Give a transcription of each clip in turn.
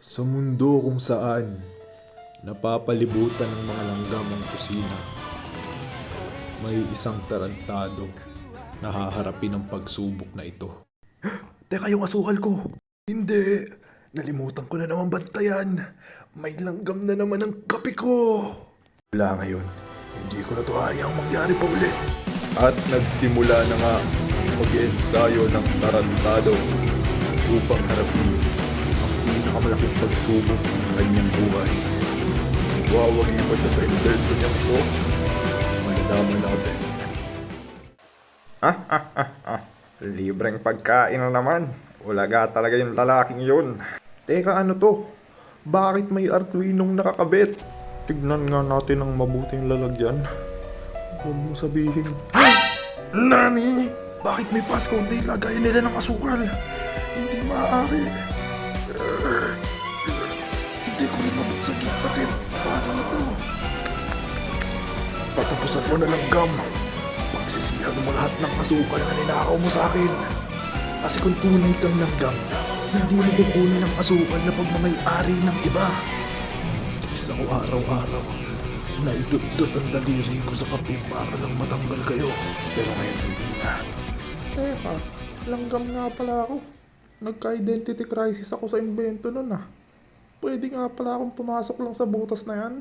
Sa mundo kung saan napapalibutan ng mga langgam ang kusina, may isang tarantado na haharapin ang pagsubok na ito. Teka, yung asukal ko! Hindi! Nalimutan ko na naman bantayan! May langgam na naman ang kape ko! Wala ngayon, hindi ko na to hayang mangyari pa ulit. At nagsimula na nga ang pag-iensayo ng tarantado upang harapin ang pinakamalaking pagsubok ng kanyang buhay. Wawagi pa siya sa invento niyang ito. Malalaman natin. Libreng pagkain na naman. Ulaga talaga yung lalaking yun. Teka, ano to? Bakit may Arduinong nakakabit? Tignan nga natin ang mabuting lalagyan. Huwag mo sabihin. Nani? Bakit may passcode na ilagay nila ng asukal? Hindi maaari. Hindi ko rin mabuksan yung takip. Paano na to? Patapusan mo na lang, Gam. Pagsisihan mo lahat ng asukal na ninakaw mo sa akin. Kasi kung tunay kang langgam, hindi mo kukunin ang asukal na pagmamay-ari ng iba. Tis ako araw-araw na itutut ang daliri ko sa kape para lang matanggal kayo. Pero ngayon hindi na. Teka, langgam nga pala ako. Nagka-identity crisis ako sa invento nun ah. Pwede nga pala akong pumasok lang sa butas na yan.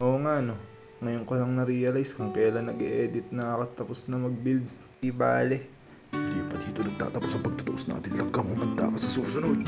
Oo nga no. Ngayon ko lang na-realize kung kailan nag-e-edit na ako tapos na mag-build. Di bale. Hindi pa dito nagtatapos ang pagtutuos natin, langgam, humanda ka sa susunod.